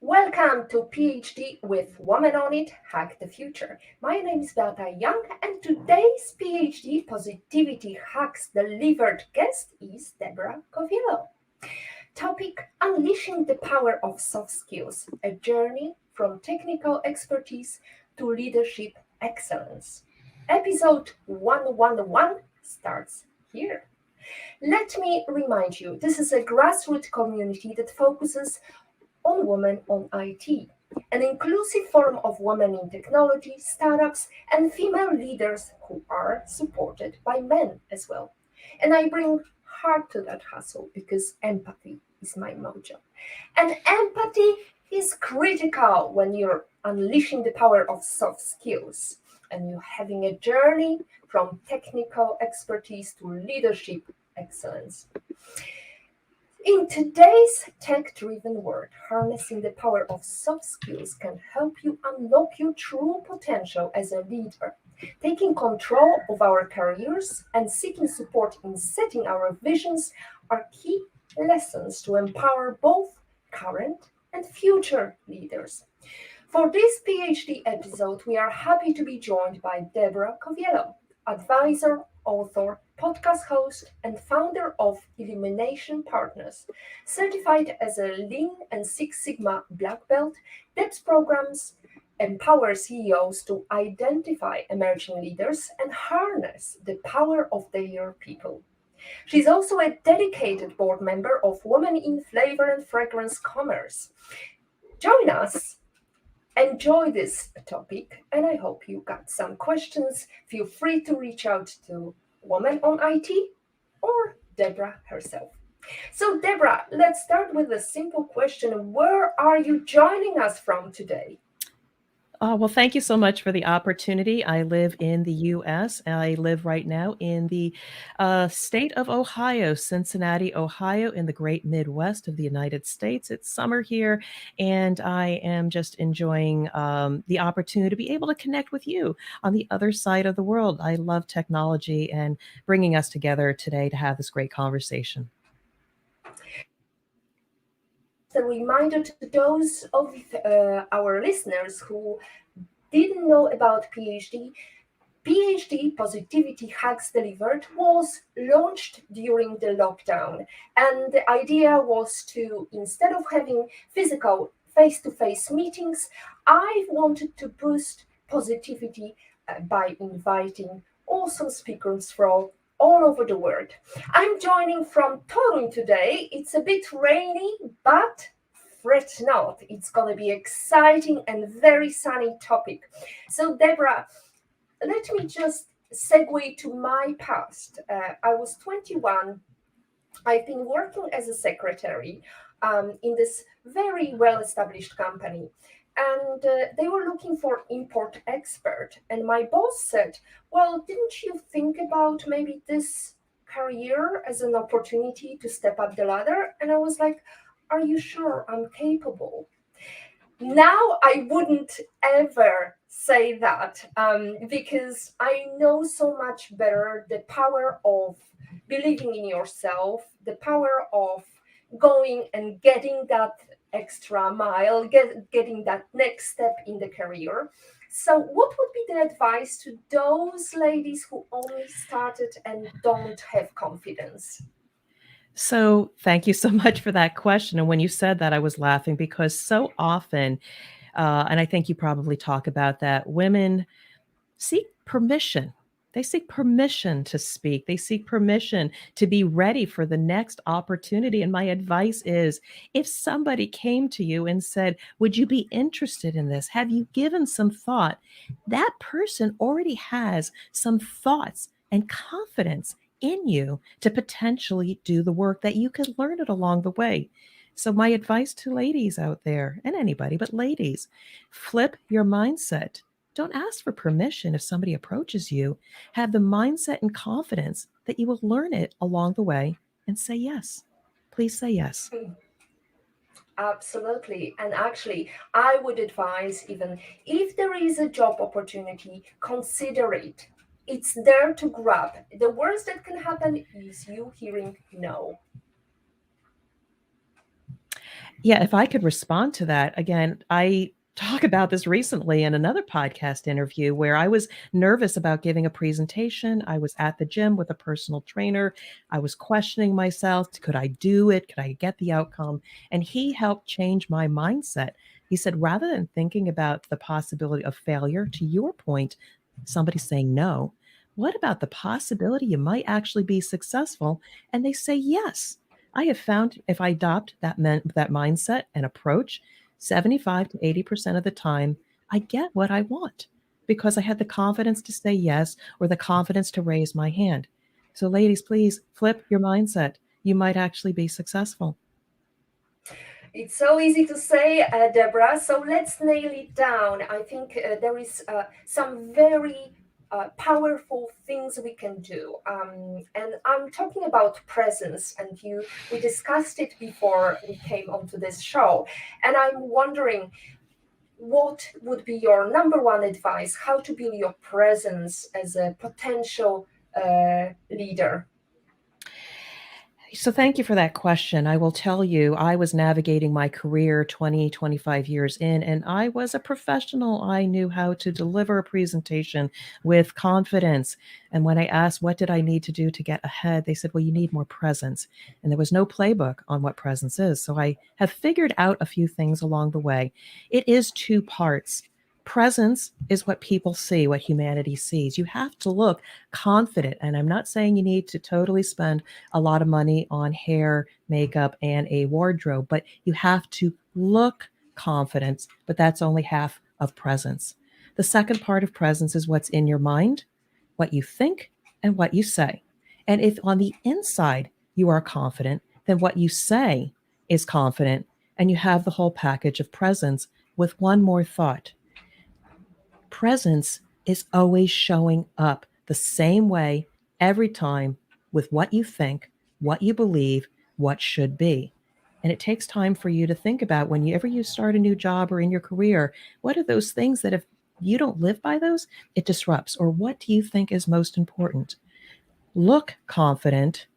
Welcome to PhD with Woman on It, Hack the Future. My name is Beata Young, and today's PhD Positivity Hacks Delivered guest is Deborah Coviello. Topic: Unleashing the Power of Soft Skills, a journey from technical expertise to leadership excellence. Episode 111 starts here. Let me remind you, this is a grassroots community that focuses on women on IT, an inclusive forum of women in technology, startups, and female leaders who are supported by men as well. And I bring heart to that hustle because empathy is my mojo. And empathy is critical when you're unleashing the power of soft skills and you're having a journey from technical expertise to leadership excellence. In today's tech-driven world, harnessing the power of soft skills can help you unlock your true potential as a leader. Taking control of our careers and seeking support in setting our visions are key lessons to empower both current and future leaders. For this PhD episode, we are happy to be joined by Deborah Coviello, advisor, author, podcast host, and founder of Illumination Partners. Certified as a Lean and Six Sigma Blackbelt, Deb's programs empower CEOs to identify emerging leaders and harness the power of their people. She's also a dedicated board member of Women in Flavor and Fragrance Commerce. Join us. Enjoy this topic, and I hope you got some questions. Feel free to reach out to Woman on IT or Deborah herself. So, Deborah, let's start with a simple question. Where are you joining us from today? Well, thank you so much for the opportunity. I live in the U.S. I live right now in the state of Ohio, Cincinnati, Ohio, in the great Midwest of the United States. It's summer here, and I am just enjoying the opportunity to be able to connect with you on the other side of the world. I love technology and bringing us together today to have this great conversation. A reminder to those of our listeners who didn't know about PhD. PhD Positivity Hacks Delivered was launched during the lockdown. And the idea was to, instead of having physical face to face meetings, I wanted to boost positivity by inviting awesome speakers from all over the world. I'm joining from Torun today. It's a bit rainy, but fret not, it's going to be exciting and very sunny topic. So, Deborah, let me just segue to my past. I was 21. I've been working as a secretary in this very well-established company. And they were looking for import expert. And my boss said, well, didn't you think about maybe this career as an opportunity to step up the ladder? And I was like, are you sure I'm capable? Now I wouldn't ever say that because I know so much better the power of believing in yourself, the power of going and getting that extra mile, getting that next step in the career. So, what would be the advice to those ladies who only started and don't have confidence? So, thank you so much for that question. And when you said that, I was laughing because so often, and I think you probably talk about that, women seek permission. They seek permission to speak. They seek permission to be ready for the next opportunity. And my advice is if somebody came to you and said, would you be interested in this? Have you given some thought? That person already has some thoughts and confidence in you to potentially do the work that you could learn it along the way. So, my advice to ladies out there, and anybody, but ladies, flip your mindset. Don't ask for permission if somebody approaches you. Have the mindset and confidence that you will learn it along the way and say yes. Please say yes. Absolutely. And actually, I would advise even if there is a job opportunity, consider it. It's there to grab. The worst that can happen is you hearing no. Yeah, if I could respond to that, again, I talk about this recently in another podcast interview where I was nervous about giving a presentation. I was at the gym with a personal trainer. I was questioning myself. Could I do it? Could I get the outcome? And he helped change my mindset. He said, rather than thinking about the possibility of failure, to your point, somebody saying no, what about the possibility you might actually be successful? And they say yes. I have found if I adopt that mindset and approach, 75 to 80% of the time, I get what I want because I had the confidence to say yes or the confidence to raise my hand. So, ladies, please flip your mindset. You might actually be successful. It's so easy to say, Deborah. So let's nail it down. I think there is some very powerful things we can do, and I'm talking about presence. And we discussed it before we came onto this show, and I'm wondering what would be your number one advice? How to build your presence as a potential leader? So thank you for that question. I will tell you, I was navigating my career 20, 25 years in, and I was a professional. I knew how to deliver a presentation with confidence. And when I asked, what did I need to do to get ahead? They said, well, you need more presence. And there was no playbook on what presence is. So I have figured out a few things along the way. It is two parts. Presence is what people see, what humanity sees. You have to look confident. And I'm not saying you need to totally spend a lot of money on hair, makeup, and a wardrobe, but you have to look confident, but that's only half of presence. The second part of presence is what's in your mind, what you think, and what you say. And if on the inside you are confident, then what you say is confident, and you have the whole package of presence with one more thought. Presence is always showing up the same way every time with what you think, what you believe, what should be. And it takes time for you to think about whenever you start a new job or in your career, what are those things that if you don't live by those, it disrupts? Or what do you think is most important? Look confident,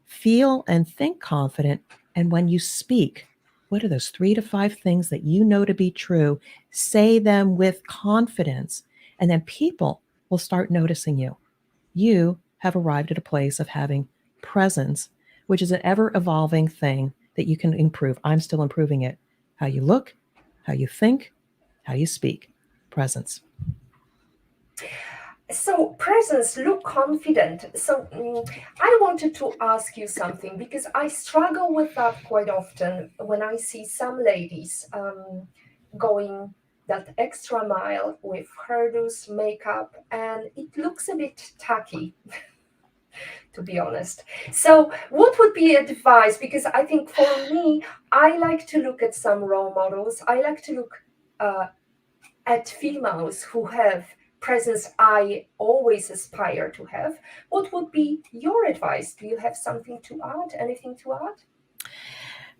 feel and think confident. And when you speak, what are those 3 to 5 things that you know to be true? Say them with confidence, and then people will start noticing you. You have arrived at a place of having presence, which is an ever evolving thing that you can improve. I'm still improving it. How you look, how you think, how you speak. Presence. So, presence, look confident. So, I wanted to ask you something because I struggle with that quite often when I see some ladies going that extra mile with hairdos, makeup, and it looks a bit tacky, to be honest. So, what would be advice? Because I think for me, I like to look at some role models. I like to look uh, at females who have presence I always aspire to have. What would be your advice? Do you have something to add? Anything to add?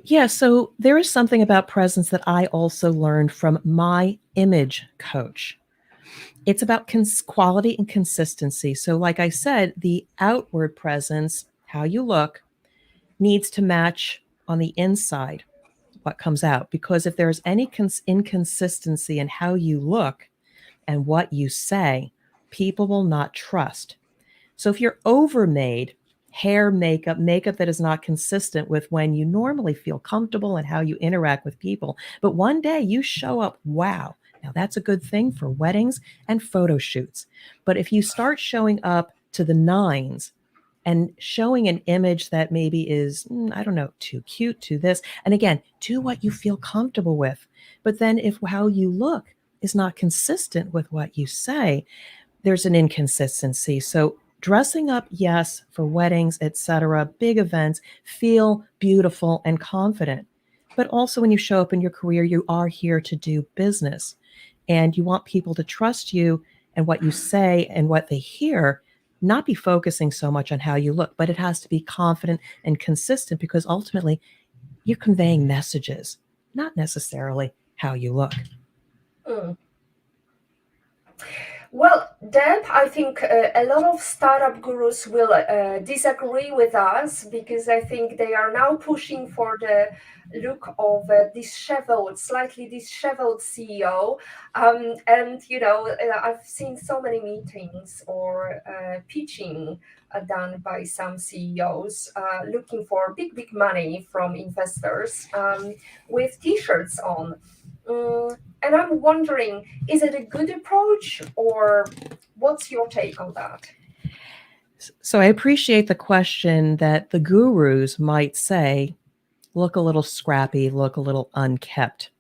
Yeah, so there is something about presence that I also learned from my image coach. It's about quality and consistency. So, like I said, the outward presence, how you look, needs to match on the inside what comes out. Because if there's any inconsistency in how you look and what you say, people will not trust. So, if you're overmade, hair, makeup that is not consistent with when you normally feel comfortable and how you interact with people, but one day you show up, wow. Now, that's a good thing for weddings and photo shoots. But if you start showing up to the nines and showing an image that maybe is, I don't know, too cute, too this, and again, do what you feel comfortable with. But then if how you look is not consistent with what you say, there's an inconsistency. So dressing up, yes, for weddings, etc., big events, feel beautiful and confident. But also when you show up in your career, you are here to do business and you want people to trust you and what you say and what they hear, not be focusing so much on how you look, but it has to be confident and consistent because ultimately you're conveying messages, not necessarily how you look. Mm. Well, Deb, I think a lot of startup gurus will disagree with us because I think they are now pushing for the look of a disheveled, slightly disheveled CEO. And, I've seen so many meetings or pitching done by some CEOs looking for big, big money from investors with t shirts on. And I'm wondering, is it a good approach, or what's your take on that? So I appreciate the question that the gurus might say, look a little scrappy, look a little unkept.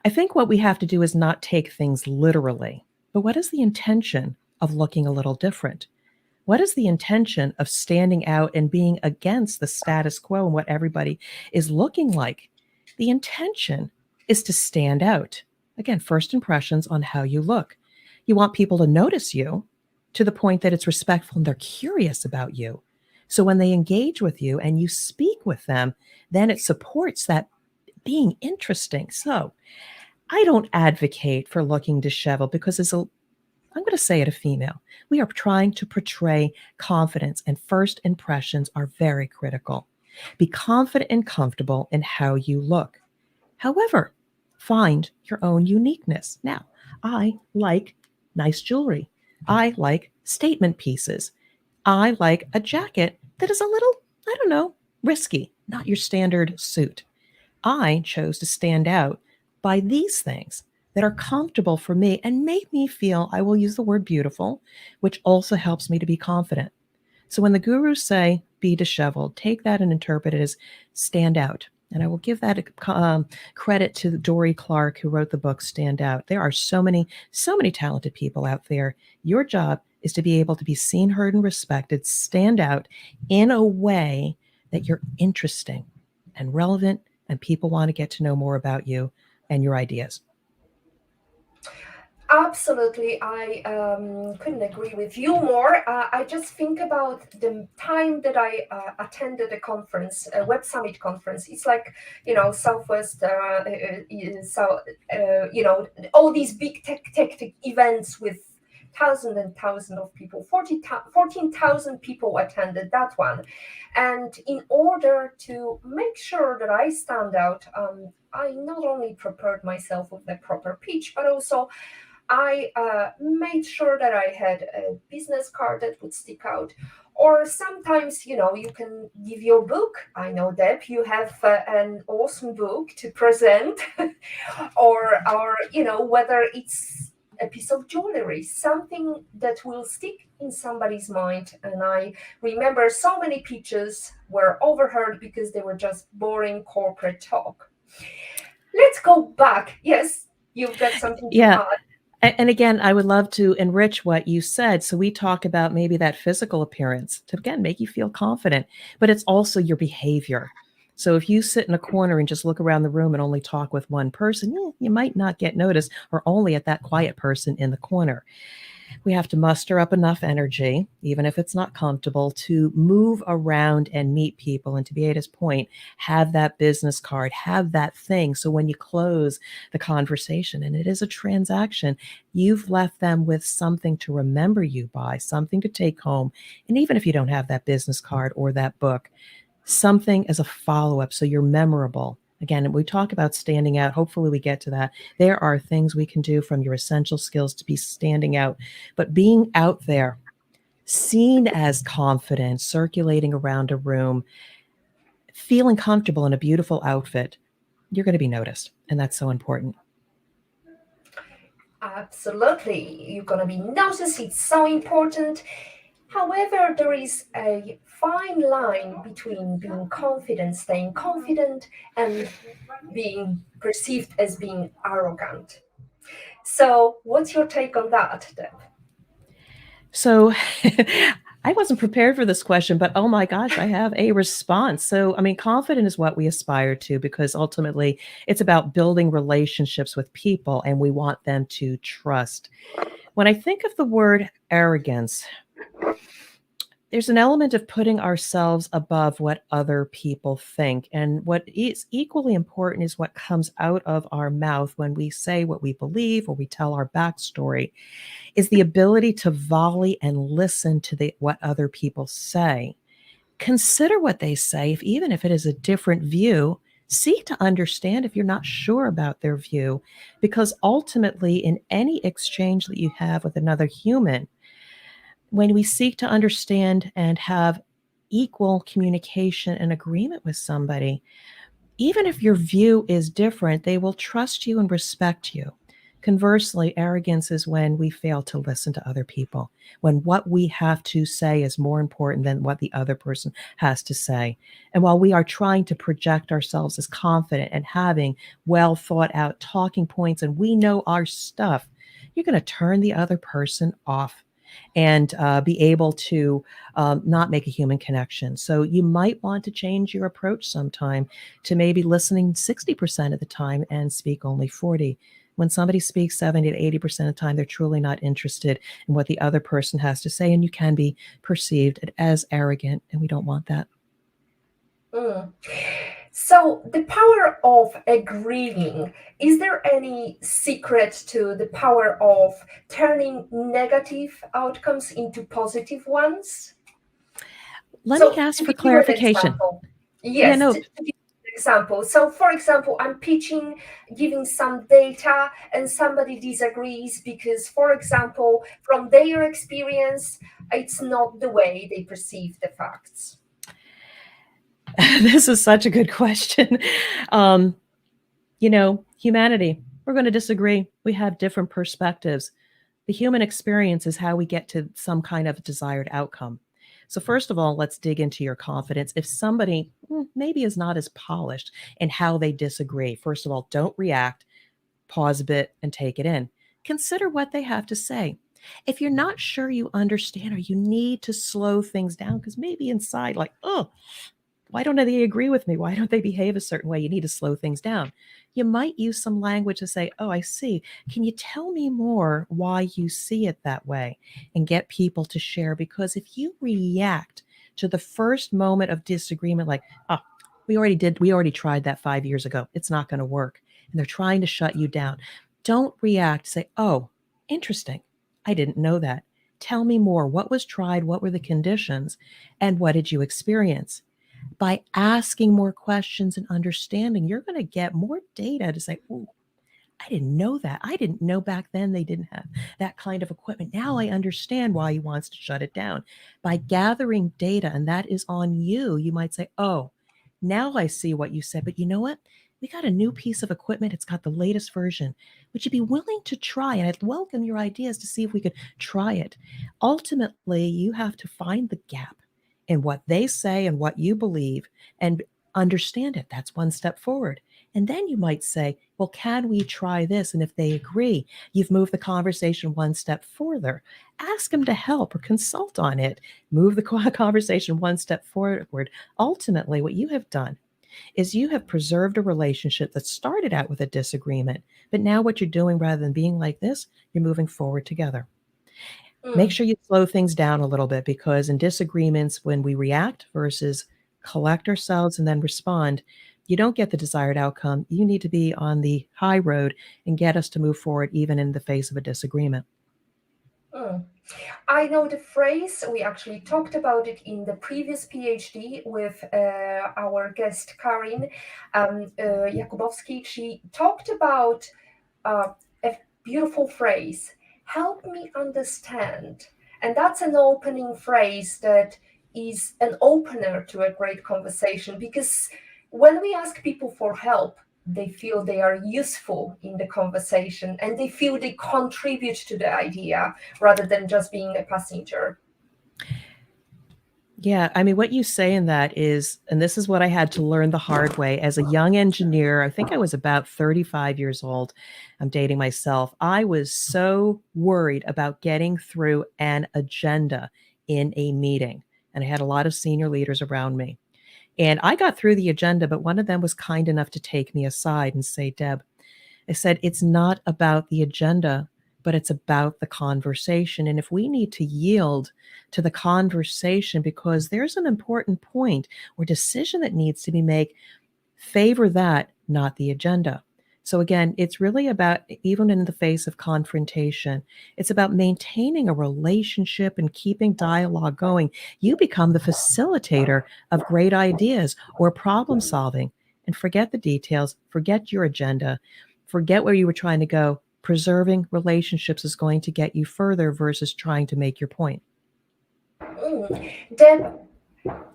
I think what we have to do is not take things literally, but what is the intention of looking a little different? What is the intention of standing out and being against the status quo and what everybody is looking like? The intention is to stand out. Again, first impressions on how you look. You want people to notice you to the point that it's respectful and they're curious about you. So when they engage with you and you speak with them, then it supports that being interesting. So I don't advocate for looking disheveled because I'm going to say it, a female. We are trying to portray confidence, and first impressions are very critical. Be confident and comfortable in how you look. However, find your own uniqueness. Now, I like nice jewelry. I like statement pieces. I like a jacket that is a little, I don't know, risky, not your standard suit. I chose to stand out by these things that are comfortable for me and make me feel, I will use the word beautiful, which also helps me to be confident. So when the gurus say be disheveled, take that and interpret it as stand out. And I will give that credit to Dory Clark, who wrote the book Stand Out. There are so many talented people out there. Your job is to be able to be seen, heard, and respected, stand out in a way that you're interesting and relevant, and people want to get to know more about you and your ideas. Absolutely, I couldn't agree with you more. I just think about the time that I attended a conference, a Web Summit conference. It's like, Southwest, so all these big tech events with thousands and thousands of people. 14,000 people attended that one, and in order to make sure that I stand out, I not only prepared myself with the proper pitch, but also I made sure that I had a business card that would stick out. Or sometimes, you can give your book. I know, Deb, you have an awesome book to present, or whether it's a piece of jewelry, something that will stick in somebody's mind. And I remember so many pitches were overheard because they were just boring corporate talk. Let's go back. Yes, you've got something to Yeah. add. And again, I would love to enrich what you said. So we talk about maybe that physical appearance to, again, make you feel confident, but it's also your behavior. So if you sit in a corner and just look around the room and only talk with one person, you might not get noticed, or only at that quiet person in the corner. We have to muster up enough energy, even if it's not comfortable, to move around and meet people. And to Beata's point, have that business card, have that thing. So when you close the conversation and it is a transaction, you've left them with something to remember you by, something to take home. And even if you don't have that business card or that book, something as a follow-up so you're memorable. Again, we talk about standing out. Hopefully we get to that. There are things we can do from your essential skills to be standing out, but being out there, seen as confident, circulating around a room, feeling comfortable in a beautiful outfit, you're going to be noticed. And that's so important. Absolutely. You're going to be noticed. It's so important. However, there is a fine line between being confident, staying confident, and being perceived as being arrogant. So, what's your take on that, Deb? So I wasn't prepared for this question, but oh my gosh, I have a response. So, I mean, confident is what we aspire to because ultimately it's about building relationships with people and we want them to trust. When I think of the word arrogance, There's an element of putting ourselves above what other people think. And what is equally important is what comes out of our mouth when we say what we believe or we tell our backstory, is the ability to volley and listen to what other people say. Consider what they say, even if it is a different view. Seek to understand if you're not sure about their view, because ultimately, in any exchange that you have with another human, when we seek to understand and have equal communication and agreement with somebody, even if your view is different, they will trust you and respect you. Conversely, arrogance is when we fail to listen to other people, when what we have to say is more important than what the other person has to say. And while we are trying to project ourselves as confident and having well thought out talking points and we know our stuff, you're going to turn the other person off and be able to not make a human connection. So you might want to change your approach sometime to maybe listening 60% of the time and speak only 40. When somebody speaks 70 to 80% of the time, they're truly not interested in what the other person has to say, and you can be perceived as arrogant, and we don't want that. Mm. So, the power of agreeing, is there any secret to the power of turning negative outcomes into positive ones? Let me So, ask to for give you an clarification. example, Yeah, yes, no, to give you an example. So, for example, I'm pitching, giving some data, and somebody disagrees because, for example, from their experience, it's not the way they perceive the facts. this is such a good question. Humanity, we're going to disagree. We have different perspectives. The human experience is how we get to some kind of desired outcome. So, first of all, let's dig into your confidence. If somebody maybe is not as polished in how they disagree, first of all, don't react, pause a bit, and take it in. Consider what they have to say. If you're not sure you understand or you need to slow things down, because maybe inside, like, oh, why don't they agree with me? Why don't they behave a certain way? You need to slow things down. You might use some language to say, oh, I see. Can you tell me more why you see it that way? And get people to share. Because if you react to the first moment of disagreement, like, oh, we already tried that 5 years ago. It's not going to work. And they're trying to shut you down. Don't react. Say, oh, interesting. I didn't know that. Tell me more. What was tried? What were the conditions? And what did you experience? By asking more questions and understanding, you're going to get more data to say, oh, I didn't know that. I didn't know back then they didn't have that kind of equipment. Now I understand why he wants to shut it down. By gathering data, and that is on you, you might say, oh, now I see what you said. But you know what? We got a new piece of equipment. It's got the latest version. Would you be willing to try? And I'd welcome your ideas to see if we could try it. Ultimately, you have to find the gap in what they say and what you believe and understand it. That's one step forward. And then you might say, well, can we try this? And if they agree, you've moved the conversation one step further. Ask them to help or consult on it. Move the conversation one step forward. Ultimately, what you have done is you have preserved a relationship that started out with a disagreement. But now what you're doing, rather than being like this, you're moving forward together. Make Mm. sure you slow things down a little bit, because in disagreements, when we react versus collect ourselves and then respond, you don't get the desired outcome. You need to be on the high road and get us to move forward, even in the face of a disagreement. Mm. I know the phrase, we actually talked about it in the previous PhD with our guest Karin Jakubowski. She talked about a beautiful phrase, help me understand. And that's an opening phrase that is an opener to a great conversation, because when we ask people for help, they feel they are useful in the conversation and they feel they contribute to the idea rather than just being a passenger. Yeah, I mean, what you say in that is, and this is what I had to learn the hard way as a young engineer. I think I was about 35 years old. I'm dating myself. I was so worried about getting through an agenda in a meeting, and I had a lot of senior leaders around me. And I got through the agenda, but one of them was kind enough to take me aside and say, Deb, I said, it's not about the agenda. but it's about the conversation. And if we need to yield to the conversation because there's an important point or decision that needs to be made, favor that, not the agenda. So again, it's really about, even in the face of confrontation, it's about maintaining a relationship and keeping dialogue going. You become the facilitator of great ideas or problem solving, and forget the details, forget your agenda, forget where you were trying to go. Preserving relationships is going to get you further versus trying to make your point. Deb,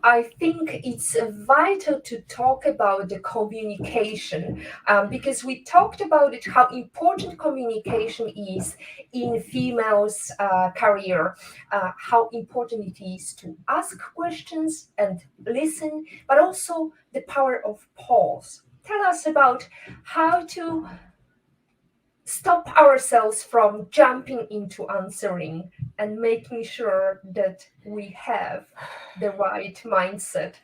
I think it's vital to talk about the communication because we talked about it, how important communication is in females' career, how important it is to ask questions and listen, but also the power of pause. Tell us about how to stop ourselves from jumping into answering and making sure that we have the right mindset.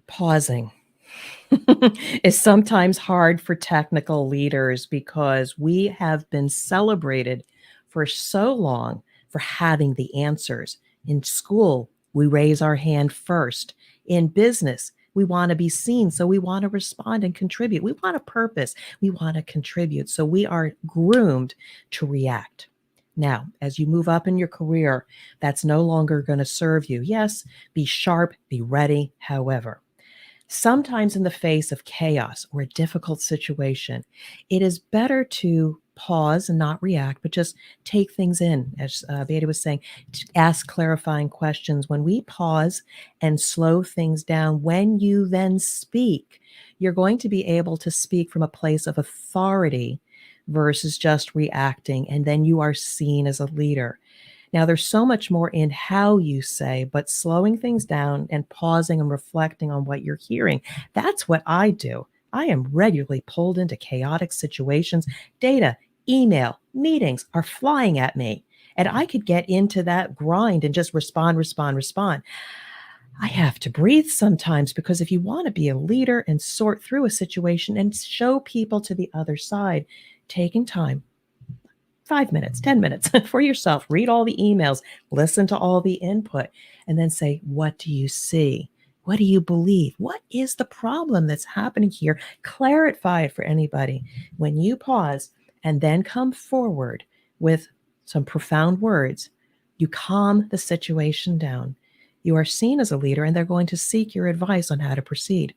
Pausing is sometimes hard for technical leaders because we have been celebrated for so long for having the answers. In school, we raise our hand first. In business, we want to be seen, so we want to respond and contribute. We want a purpose. We want to contribute. So we are groomed to react. Now, as you move up in your career, that's no longer going to serve you. Yes, be sharp, be ready. However, sometimes in the face of chaos or a difficult situation, it is better to pause and not react, but just take things in. As Beata was saying, to ask clarifying questions. When we pause and slow things down, when you then speak, you're going to be able to speak from a place of authority versus just reacting, and then you are seen as a leader. Now, there's so much more in how you say, but slowing things down and pausing and reflecting on what you're hearing, that's what I do. I am regularly pulled into chaotic situations. Data, email, meetings are flying at me, and I could get into that grind and just respond. I have to breathe sometimes because if you want to be a leader and sort through a situation and show people to the other side, taking time, 5 minutes, 10 minutes for yourself, read all the emails, listen to all the input, and then say, what do you see? What do you believe? What is the problem that's happening here? Clarify it for anybody. When you pause and then come forward with some profound words, you calm the situation down. You are seen as a leader, and they're going to seek your advice on how to proceed.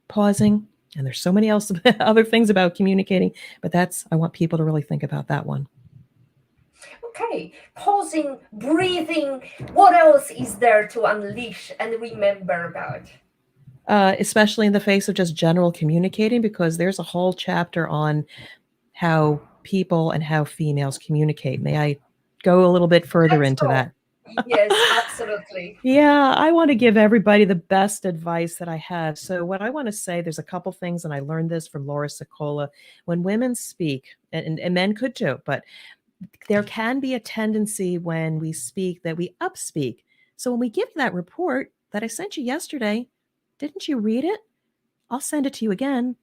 Pausing, and there's so many other things about communicating, but I want people to really think about that one. Okay, pausing, breathing. What else is there to unleash and remember about? Especially in the face of just general communicating, because there's a whole chapter on how people and how females communicate. May I go a little bit further Let's into go. that? Yes, absolutely. Yeah, I want to give everybody the best advice that I have. So, what I want to say, there's a couple things, and I learned this from Laura Sicola. When women speak, and men could too, but there can be a tendency when we speak that we upspeak. So, when we give you that report that I sent you yesterday, didn't you read it? I'll send it to you again.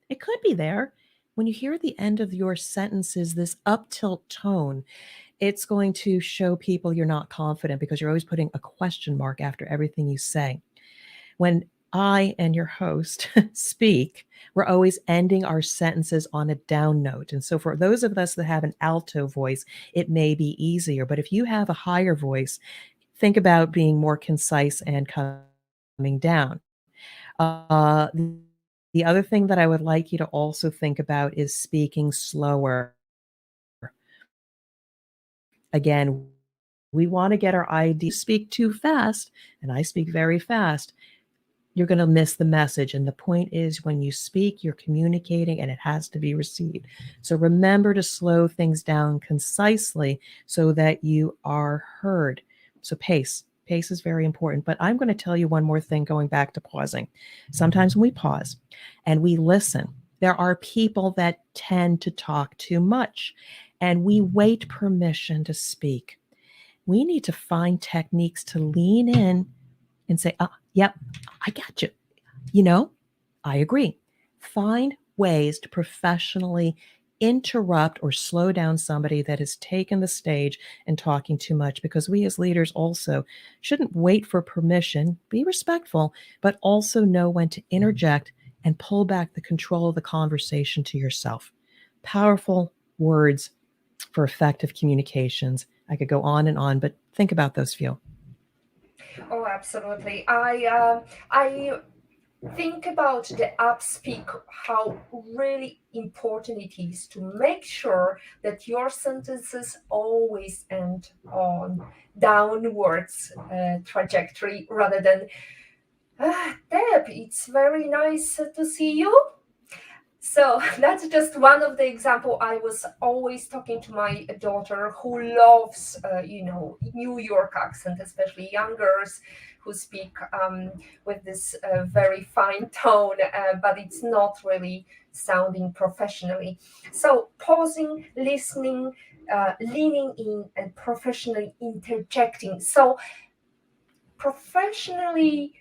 It could be there. When you hear at the end of your sentences this up tilt tone, it's going to show people you're not confident because you're always putting a question mark after everything you say. When I and your host speak, we're always ending our sentences on a down note. And so for those of us that have an alto voice, it may be easier. But if you have a higher voice, think about being more concise and coming down. Uh, the other thing that I would like you to also think about is speaking slower. Again, we want to get our ideas. Speak too fast, and I speak very fast, you're going to miss the message. And the point is, when you speak, you're communicating and it has to be received. So remember to slow things down concisely so that you are heard. So pace is very important. But I'm going to tell you one more thing, going back to pausing. Sometimes when we pause and we listen, there are people that tend to talk too much, and we wait permission to speak. We need to find techniques to lean in and say, yep, I got you. I agree. Find ways to professionally interrupt or slow down somebody that has taken the stage and talking too much, because we as leaders also shouldn't wait for permission, be respectful, but also know when to interject and pull back the control of the conversation to yourself. Powerful words for effective communications. I could go on and on, but think about those few. Oh, absolutely. I think about the upspeak, how really important it is to make sure that your sentences always end on downwards trajectory rather than, Deb, it's very nice to see you. So that's just one of the example. I was always talking to my daughter who loves, New York accent, especially young girls who speak with this very fine tone, but it's not really sounding professionally. So pausing, listening, leaning in, and professionally interjecting. So professionally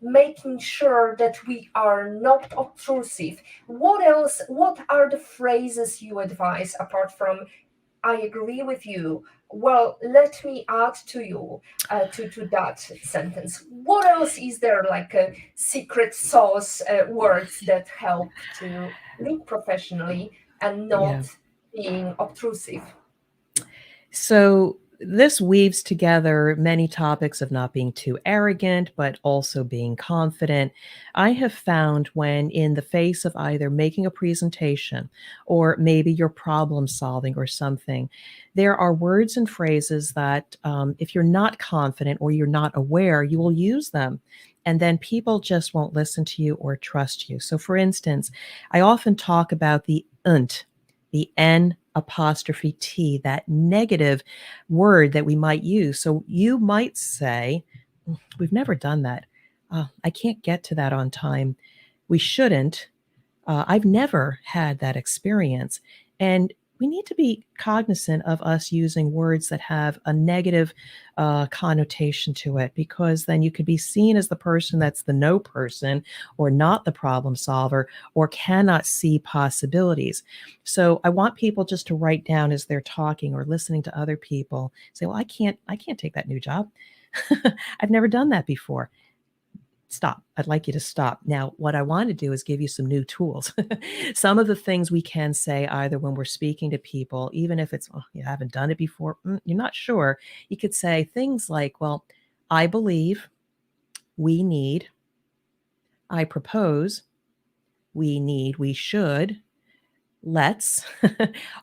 making sure that we are not obtrusive. What else? What are the phrases you advise apart from "I agree with you"? Well, let me add to you to that sentence. What else is there, like a secret sauce words that help to lead professionally and Yeah. not being obtrusive? So this weaves together many topics of not being too arrogant, but also being confident. I have found when in the face of either making a presentation or maybe you're problem solving or something, there are words and phrases that if you're not confident or you're not aware, you will use them. And then people just won't listen to you or trust you. So, for instance, I often talk about the N apostrophe T, that negative word that we might use. So you might say, we've never done that. I can't get to that on time. We shouldn't. I've never had that experience. And we need to be cognizant of us using words that have a negative connotation to it, because then you could be seen as the person that's the no person or not the problem solver or cannot see possibilities. So I want people just to write down as they're talking or listening to other people, say, well, I can't take that new job. I've never done that before. Stop. I'd like you to stop. Now, what I want to do is give you some new tools. Some of the things we can say either when we're speaking to people, even if it's, oh, you haven't done it before, you're not sure. You could say things like, well, I believe, we need, I propose, we need, we should, let's.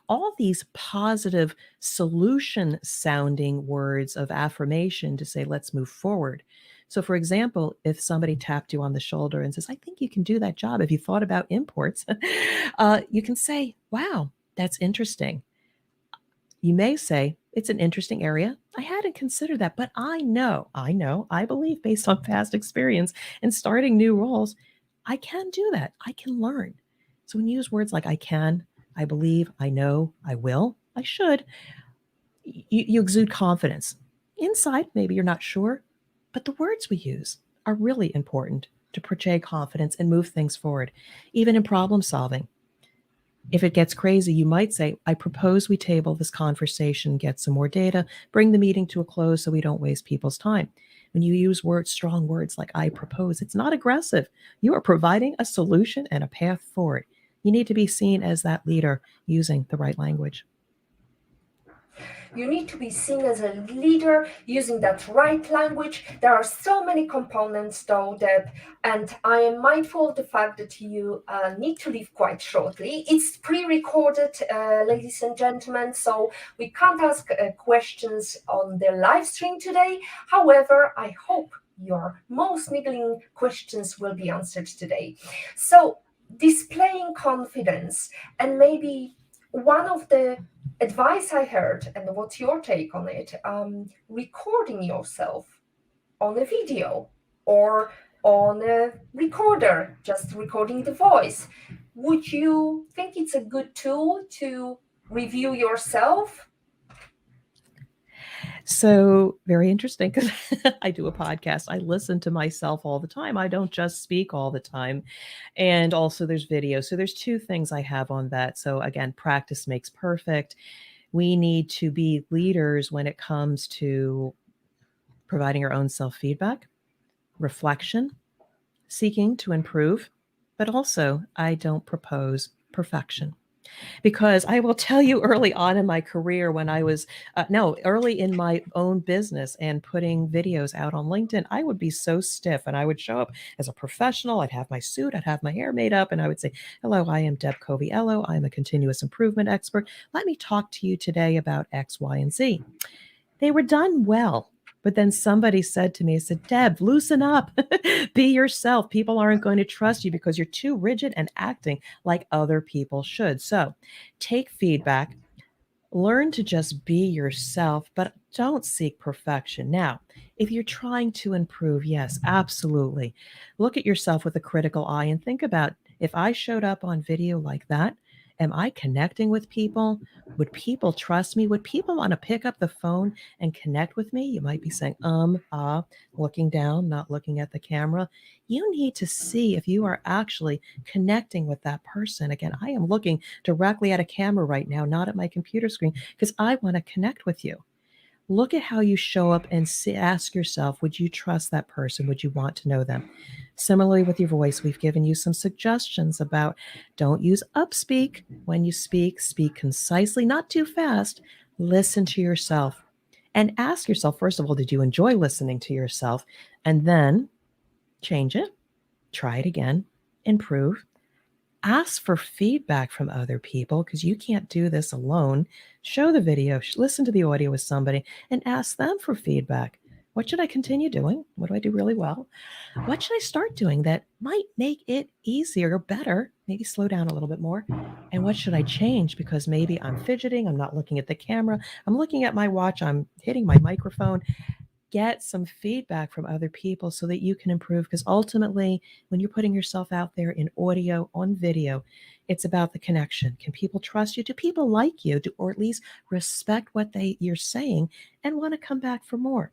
All these positive solution sounding words of affirmation to say, let's move forward. So, for example, if somebody tapped you on the shoulder and says, I think you can do that job. Have you thought about imports? You can say, wow, that's interesting. You may say, it's an interesting area. I hadn't considered that, but I believe based on past experience and starting new roles, I can do that. I can learn. So when you use words like I can, I believe, I know, I will, I should, you exude confidence. Inside, maybe you're not sure, but the words we use are really important to portray confidence and move things forward, even in problem solving. If it gets crazy, you might say, I propose we table this conversation, get some more data, bring the meeting to a close so we don't waste people's time. When you use strong words like I propose, it's not aggressive. You are providing a solution and a path forward. You need to be seen as that leader using the right language. You need to be seen as a leader using that right language. There are so many components, though, Deb, and I am mindful of the fact that you need to leave quite shortly. It's pre-recorded, ladies and gentlemen, so we can't ask questions on the live stream today. However, I hope your most niggling questions will be answered today. So, displaying confidence, and maybe one of the advice I heard, and what's your take on it? Recording yourself on a video or on a recorder, just recording the voice. Would you think it's a good tool to review yourself? So very interesting because I do a podcast. I listen to myself all the time. I don't just speak all the time. And also there's video. So there's two things I have on that. So again, practice makes perfect. We need to be leaders when it comes to providing our own self-feedback, reflection, seeking to improve, but also I don't propose perfection. Because I will tell you early on in my career when I was, early in my own business and putting videos out on LinkedIn, I would be so stiff and I would show up as a professional. I'd have my suit, I'd have my hair made up, and I would say, hello, I am Deb Coviello. I'm a continuous improvement expert. Let me talk to you today about X, Y, and Z. They were done well. But then somebody said to me, I said, Deb, loosen up, be yourself. People aren't going to trust you because you're too rigid and acting like other people should. So take feedback, learn to just be yourself, but don't seek perfection. Now, if you're trying to improve, yes, absolutely. Look at yourself with a critical eye and think about, if I showed up on video like that, am I connecting with people? Would people trust me? Would people want to pick up the phone and connect with me? You might be saying, looking down, not looking at the camera. You need to see if you are actually connecting with that person. Again, I am looking directly at a camera right now, not at my computer screen, because I want to connect with you. Look at how you show up and ask yourself, would you trust that person? Would you want to know them? Similarly with your voice, we've given you some suggestions about don't use upspeak when you speak, speak concisely, not too fast. Listen to yourself and ask yourself, first of all, did you enjoy listening to yourself? And then change it, try it again, improve. Ask for feedback from other people because you can't do this alone. Show the video, listen to the audio with somebody, and ask them for feedback. What should I continue doing? What do I do really well? What should I start doing that might make it easier or better? Maybe slow down a little bit more. And what should I change? Because maybe I'm fidgeting, I'm not looking at the camera, I'm looking at my watch, I'm hitting my microphone. Get some feedback from other people so that you can improve. Because ultimately, when you're putting yourself out there in audio, on video, it's about the connection. Can people trust you? Do people like you? Or at least respect what you're saying and want to come back for more?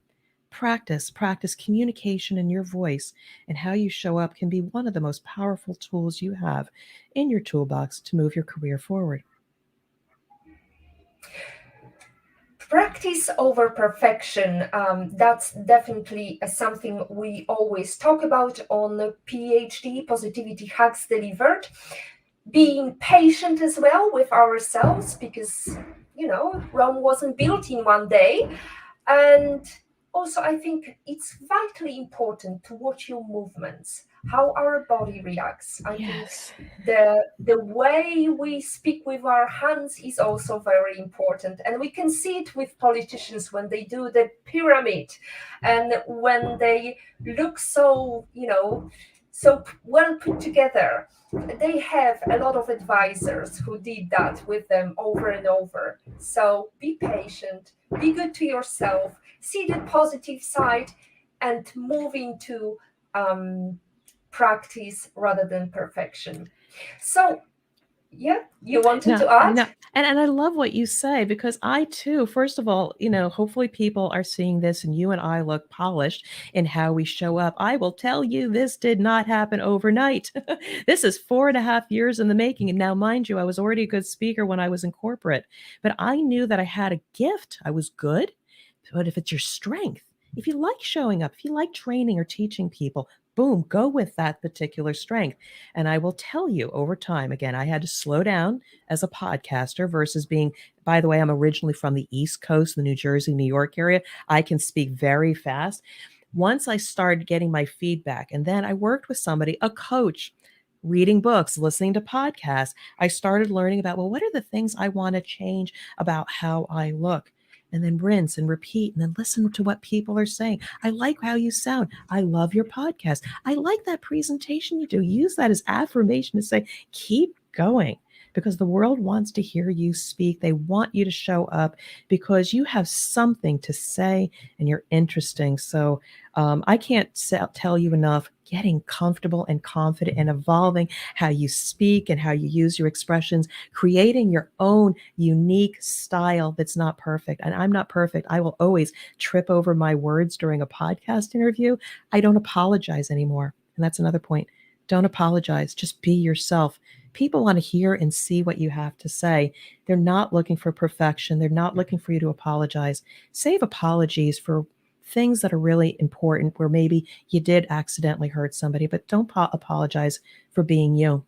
Practice communication in your voice, and how you show up can be one of the most powerful tools you have in your toolbox to move your career forward. Practice over perfection. That's definitely something we always talk about on the PhD, Positivity Hacks Delivered. Being patient as well with ourselves, because, Rome wasn't built in one day. And also, I think it's vitally important to watch your movements, how our body reacts. I Yes. think the way we speak with our hands is also very important. And we can see it with politicians when they do the pyramid and when they look so, so well put together. They have a lot of advisors who did that with them over and over. So be patient, be good to yourself, see the positive side, and move into practice rather than perfection. So, yeah, you wanted to add? No. And I love what you say, because I too, first of all, hopefully people are seeing this and you and I look polished in how we show up. I will tell you, this did not happen overnight. This is 4.5 years in the making. And now, mind you, I was already a good speaker when I was in corporate, but I knew that I had a gift. I was good. But if it's your strength, if you like showing up, if you like training or teaching people, boom, go with that particular strength. And I will tell you, over time, again, I had to slow down as a podcaster versus being, by the way, I'm originally from the East Coast, the New Jersey, New York area. I can speak very fast. Once I started getting my feedback, and then I worked with somebody, a coach, reading books, listening to podcasts, I started learning about, well, what are the things I want to change about how I look? And then rinse and repeat, and then listen to what people are saying. I like how you sound. I love your podcast. I like that presentation you do. Use that as affirmation to say, keep going. because the world wants to hear you speak. They want you to show up because you have something to say and you're interesting. So I can't tell you enough. Getting comfortable and confident and evolving how you speak and how you use your expressions, creating your own unique style that's not perfect. And I'm not perfect. I will always trip over my words during a podcast interview. I don't apologize anymore. And that's another point. Don't apologize. Just be yourself. People want to hear and see what you have to say. They're not looking for perfection. They're not looking for you to apologize. Save apologies for things that are really important where maybe you did accidentally hurt somebody, but don't apologize for being you.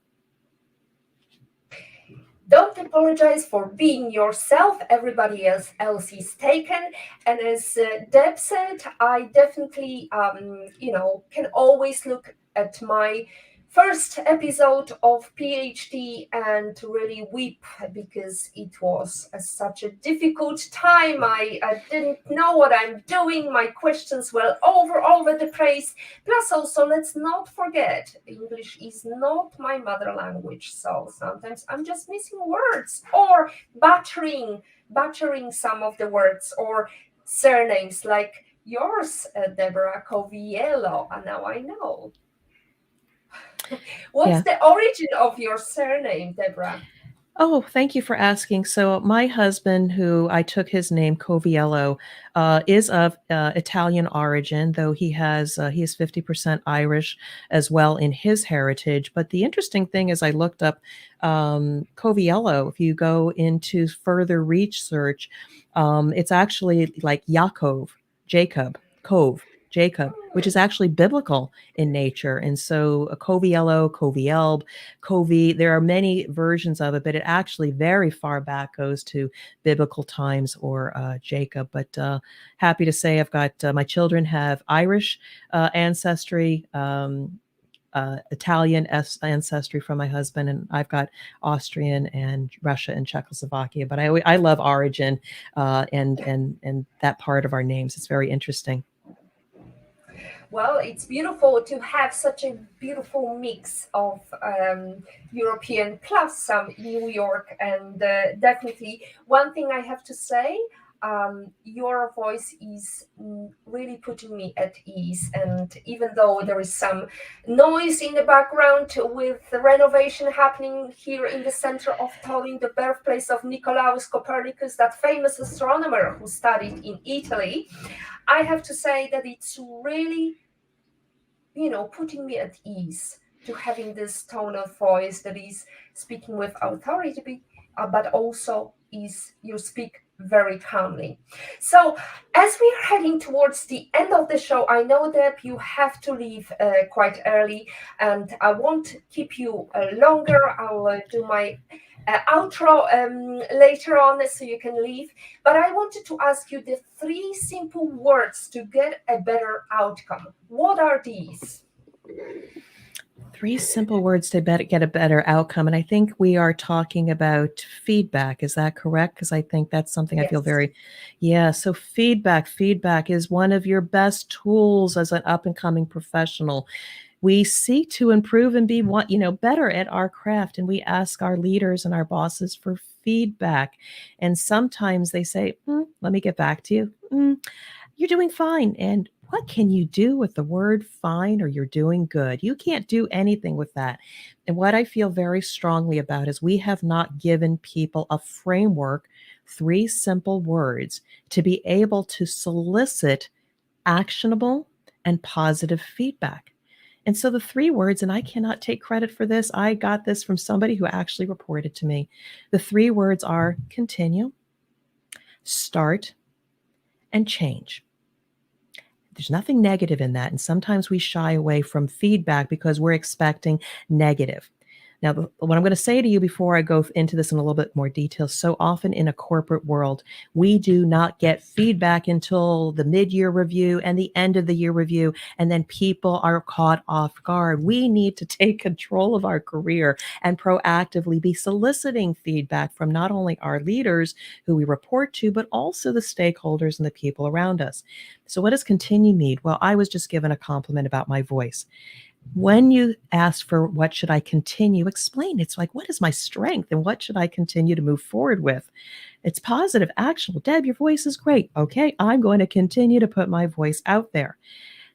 Don't apologize for being yourself. Everybody else is taken. And as Deb said, I definitely, can always look at my first episode of PhD and really weep because it was such a difficult time. I didn't know what I'm doing. My questions were all over the place. Plus also, let's not forget, English is not my mother language. So sometimes I'm just missing words or butchering some of the words or surnames like yours, Deborah Coviello. And now I know. What's the origin of your surname, Deborah? Oh, thank you for asking. So my husband, who I took his name Coviello, is of Italian origin, though he is 50% Irish as well in his heritage. But the interesting thing is I looked up Coviello. If you go into further research, it's actually like Yaakov, Jacob, Cove, Jacob, which is actually biblical in nature. And so Coviello, Covielb, Covey, there are many versions of it, but it actually very far back goes to biblical times or Jacob. But happy to say I've got my children have Irish ancestry, Italian ancestry from my husband, and I've got Austrian and Russia and Czechoslovakia. But I love origin and that part of our names. It's very interesting. Well, it's beautiful to have such a beautiful mix of European plus some New York, and definitely one thing I have to say, your voice is really putting me at ease. And even though there is some noise in the background with the renovation happening here in the center of Tallinn, the birthplace of Nicolaus Copernicus, that famous astronomer who studied in Italy, I have to say that it's really, putting me at ease to having this tone of voice that is speaking with authority, but also you speak very calmly. So as we are heading towards the end of the show, I know that you have to leave quite early, and I won't keep you longer. I'll do my outro later on so you can leave. But I wanted to ask you the 3 simple words to get a better outcome. What are these? 3 simple words to get a better outcome. And I think we are talking about feedback. Is that correct? Because I think that's something I feel so feedback is one of your best tools as an up and coming professional. We seek to improve and be better at our craft, and we ask our leaders and our bosses for feedback. And sometimes they say, let me get back to you. You're doing fine. And what can you do with the word fine or you're doing good? You can't do anything with that. And what I feel very strongly about is we have not given people a framework, 3 simple words to be able to solicit actionable and positive feedback. And so the 3 words, and I cannot take credit for this, I got this from somebody who actually reported to me. The 3 words are continue, start, and change. There's nothing negative in that. And sometimes we shy away from feedback because we're expecting negative. Now, what I'm going to say to you before I go into this in a little bit more detail, so often in a corporate world, we do not get feedback until the mid-year review and the end of the year review, and then people are caught off guard. We need to take control of our career and proactively be soliciting feedback from not only our leaders who we report to, but also the stakeholders and the people around us. So what does continue mean? Well, I was just given a compliment about my voice. When you ask for what should I continue, explain. It's like, what is my strength and what should I continue to move forward with? It's positive, actionable. Deb, your voice is great. Okay, I'm going to continue to put my voice out there.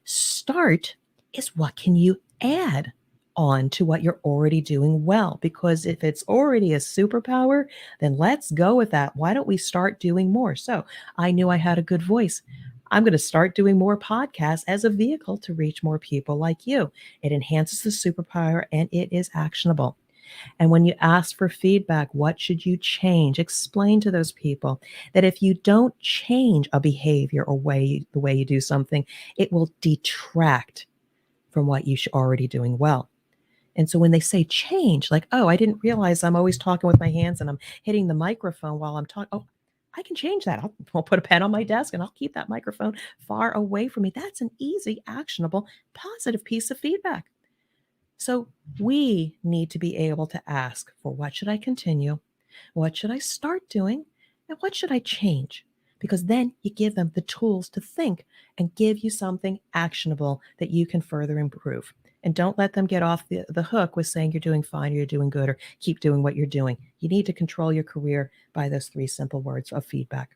Start is what can you add on to what you're already doing well? Because if it's already a superpower, then let's go with that. Why don't we start doing more? So I knew I had a good voice. I'm going to start doing more podcasts as a vehicle to reach more people like you. It enhances the superpower and it is actionable. And when you ask for feedback, what should you change? Explain to those people that if you don't change a behavior or the way you do something, it will detract from what you're already doing well. And so when they say change, like, oh, I didn't realize I'm always talking with my hands and I'm hitting the microphone while I'm talking. Oh, I can change that. I'll put a pen on my desk and I'll keep that microphone far away from me. That's an easy, actionable, positive piece of feedback. So we need to be able to ask for what should I continue? What should I start doing? And what should I change? Because then you give them the tools to think and give you something actionable that you can further improve. And don't let them get off the hook with saying you're doing fine or you're doing good or keep doing what you're doing. You need to control your career by those 3 simple words of feedback.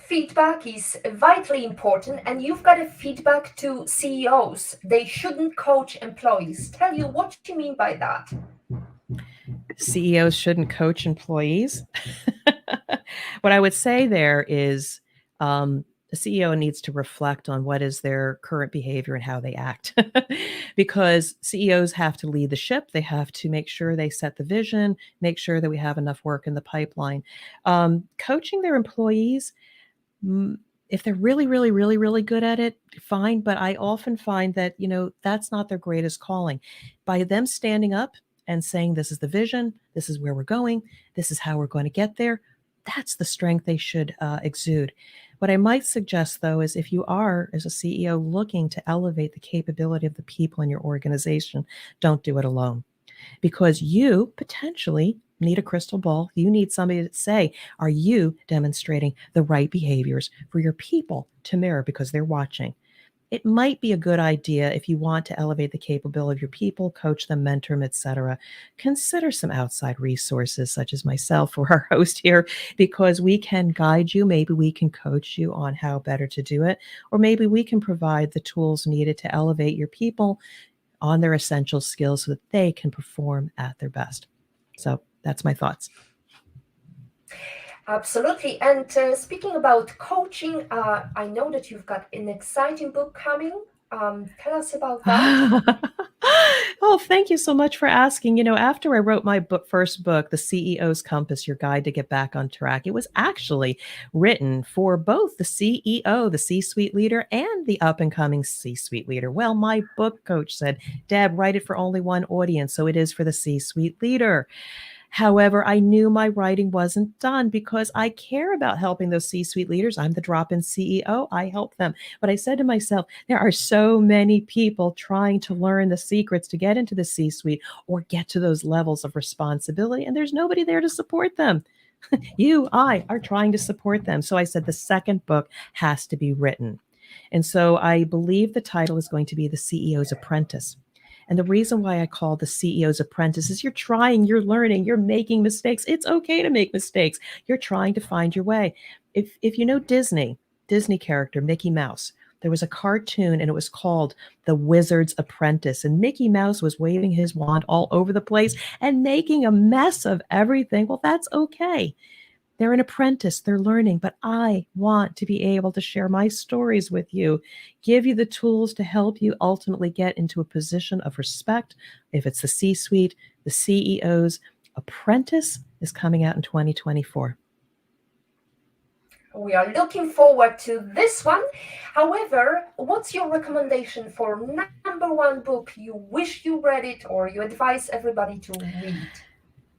Feedback is vitally important, and you've got a feedback to CEOs. They shouldn't coach employees. Tell you what you mean by that. CEOs shouldn't coach employees. What I would say there is the CEO needs to reflect on what is their current behavior and how they act. Because CEOs have to lead the ship. They have to make sure they set the vision, make sure that we have enough work in the pipeline. Coaching their employees, if they're really, really, really, really good at it, fine. But I often find that, that's not their greatest calling. By them standing up and saying, this is the vision, this is where we're going, this is how we're going to get there, that's the strength they should exude. What I might suggest, though, is if you are, as a CEO, looking to elevate the capability of the people in your organization, don't do it alone. Because you potentially need a crystal ball. You need somebody to say, are you demonstrating the right behaviors for your people to mirror because they're watching? It might be a good idea if you want to elevate the capability of your people, coach them, mentor them, etc. Consider some outside resources such as myself or our host here, because we can guide you. Maybe we can coach you on how better to do it, or maybe we can provide the tools needed to elevate your people on their essential skills so that they can perform at their best. So that's my thoughts. Absolutely. And speaking about coaching, I know that you've got an exciting book coming. Tell us about that. Oh, thank you so much for asking. After I wrote my first book, The CEO's Compass, Your Guide to Get Back on Track, it was actually written for both the CEO, the C-suite leader, and the up-and-coming C-suite leader. Well, my book coach said, Deb, write it for only one audience, so it is for the C-suite leader. However, I knew my writing wasn't done because I care about helping those C-suite leaders. I'm the drop-in CEO. I help them. But I said to myself, there are so many people trying to learn the secrets to get into the C-suite or get to those levels of responsibility, and there's nobody there to support them. I are trying to support them. So I said the second book has to be written. And so I believe the title is going to be The CEO's Apprentice. And the reason why I call the CEO's Apprentice is you're trying, you're learning, you're making mistakes. It's okay to make mistakes. You're trying to find your way. If you know Disney character, Mickey Mouse, there was a cartoon and it was called The Wizard's Apprentice. And Mickey Mouse was waving his wand all over the place and making a mess of everything. Well, that's okay. They're an apprentice, they're learning, but I want to be able to share my stories with you, give you the tools to help you ultimately get into a position of respect. If it's the C-suite, the CEO's Apprentice is coming out in 2024. We are looking forward to this one. However, what's your recommendation for number one book you wish you read it or you advise everybody to read?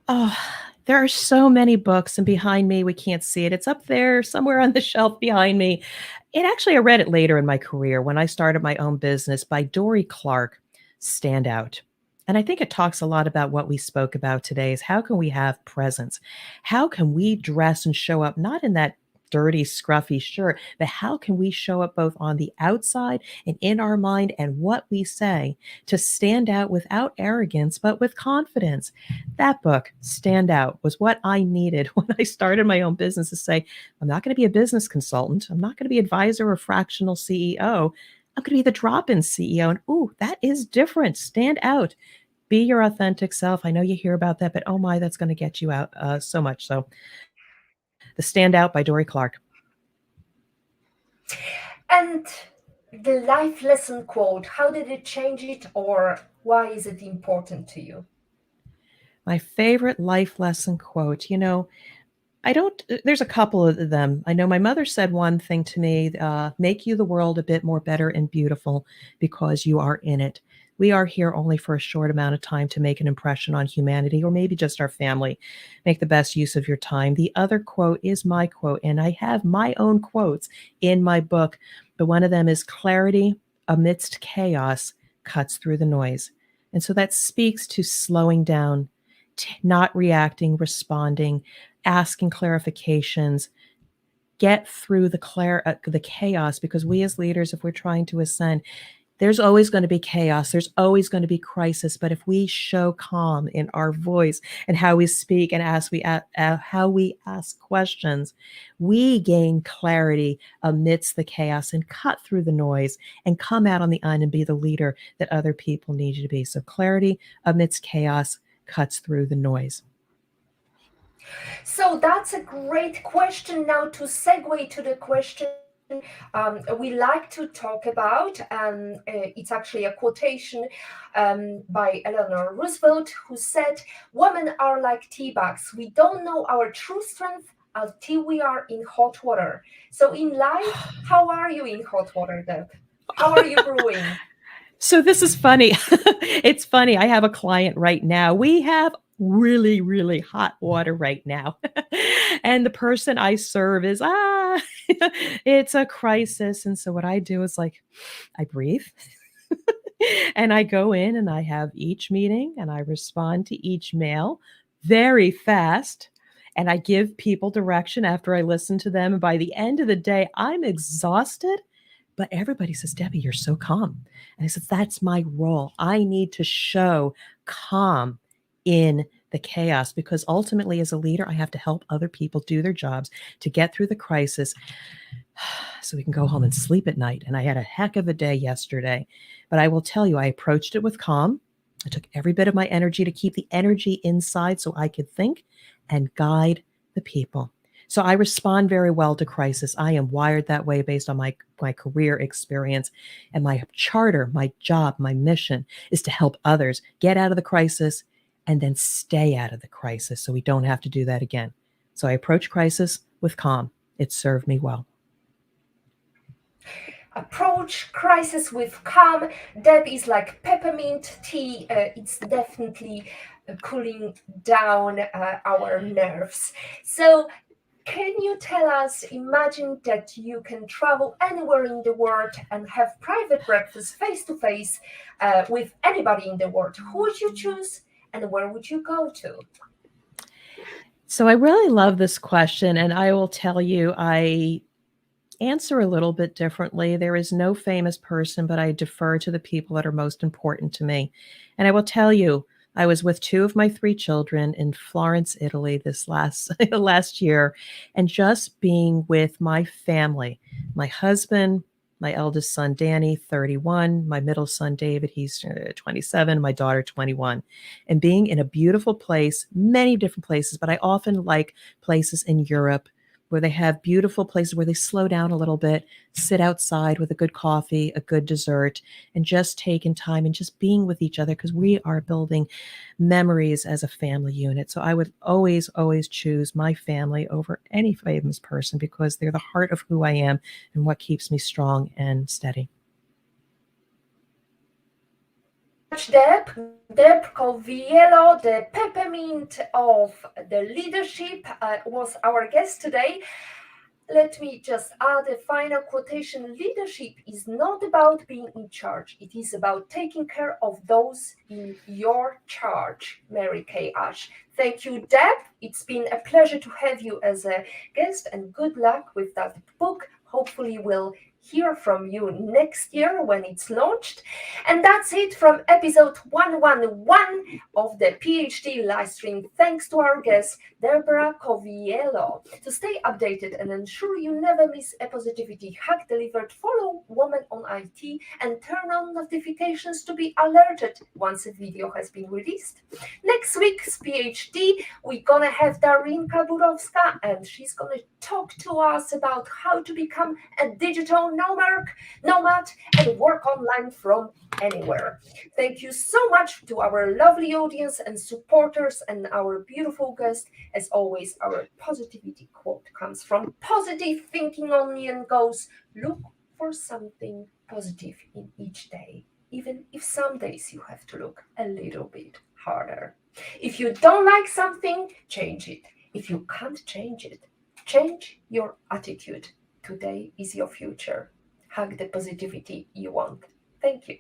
Oh, there are so many books, and behind me, we can't see it. It's up there somewhere on the shelf behind me. I read it later in my career when I started my own business by Dory Clark, Stand Out. And I think it talks a lot about what we spoke about today is how can we have presence? How can we dress and show up not in that dirty, scruffy shirt, but how can we show up both on the outside and in our mind and what we say to stand out without arrogance, but with confidence? That book, Stand Out, was what I needed when I started my own business to say, I'm not going to be a business consultant. I'm not going to be advisor or fractional CEO. I'm going to be the drop-in CEO. And ooh, that is different. Stand out. Be your authentic self. I know you hear about that, but oh my, that's going to get you out so much. So The Stand Out by Dory Clark. And the life lesson quote, how did it change it, or why is it important to you? My favorite life lesson quote, there's a couple of them. I know my mother said one thing to me, make you the world a bit more better and beautiful because you are in it. We are here only for a short amount of time to make an impression on humanity or maybe just our family. Make the best use of your time. The other quote is my quote, and I have my own quotes in my book, but one of them is clarity amidst chaos cuts through the noise. And so that speaks to slowing down, not reacting, responding, asking clarifications, get through the chaos, because we as leaders, if we're trying to ascend, there's always going to be chaos. There's always going to be crisis. But if we show calm in our voice and how we speak and how we ask questions, we gain clarity amidst the chaos and cut through the noise and come out on the end and be the leader that other people need you to be. So clarity amidst chaos cuts through the noise. So that's a great question. Now, to segue to the question we like to talk about, it's actually a quotation by Eleanor Roosevelt, who said, "Women are like tea bags. We don't know our true strength until we are in hot water." So in life, how are you in hot water, Deb? How are you brewing? So this is funny. It's funny. I have a client right now. We have really, really hot water right now. And the person I serve is, it's a crisis. And so what I do is like, I breathe and I go in and I have each meeting and I respond to each mail very fast. And I give people direction after I listen to them. And by the end of the day, I'm exhausted. But everybody says, Debbie, you're so calm. And I said, that's my role. I need to show calm in the chaos, because ultimately, as a leader, I have to help other people do their jobs to get through the crisis so we can go home and sleep at night. And I had a heck of a day yesterday. But I will tell you, I approached it with calm. I took every bit of my energy to keep the energy inside so I could think and guide the people. So I respond very well to crisis. I am wired that way based on my career experience. And my charter, my job, my mission is to help others get out of the crisis and then stay out of the crisis so we don't have to do that again. So I approach crisis with calm. It served me well. Approach crisis with calm. That is like peppermint tea. It's definitely cooling down our nerves. So, can you tell us, imagine that you can travel anywhere in the world and have private breakfast face to face with anybody in the world. Who would you choose and where would you go to? So I really love this question, and I will tell you, I answer a little bit differently. There is no famous person, but I defer to the people that are most important to me. And I will tell you, I was with two of my three children in Florence, Italy this last year, and just being with my family, my husband, my eldest son, Danny, 31, my middle son, David, he's 27, my daughter, 21, and being in a beautiful place, many different places, but I often like places in Europe where they have beautiful places where they slow down a little bit, sit outside with a good coffee, a good dessert, and just taking time and just being with each other, because we are building memories as a family unit. So I would always, always choose my family over any famous person because they're the heart of who I am and what keeps me strong and steady. Deb Coviello, the peppermint of the leadership, was our guest today. Let me just add a final quotation. Leadership is not about being in charge. It is about taking care of those in your charge. Mary Kay Ash. Thank you, Deb. It's been a pleasure to have you as a guest, and good luck with that book. Hopefully we'll hear from you next year when it's launched. And that's it from episode 111 of the PhD live stream. Thanks to our guest, Deborah Coviello. To stay updated and ensure you never miss a positivity hack delivered, follow Woman on IT and turn on notifications to be alerted once a video has been released. Next week's PhD, we're gonna have Darinka Budowska, and she's gonna talk to us about how to become a digital nomad and work online from anywhere. Thank you so much to our lovely audience and supporters and our beautiful guest. As always, our positivity quote comes from Positive Thinking Only and goes, look for something positive in each day, even if some days you have to look a little bit harder. If you don't like something, change it. If you can't change it, change your attitude. Today is your future. Hug the positivity you want. Thank you.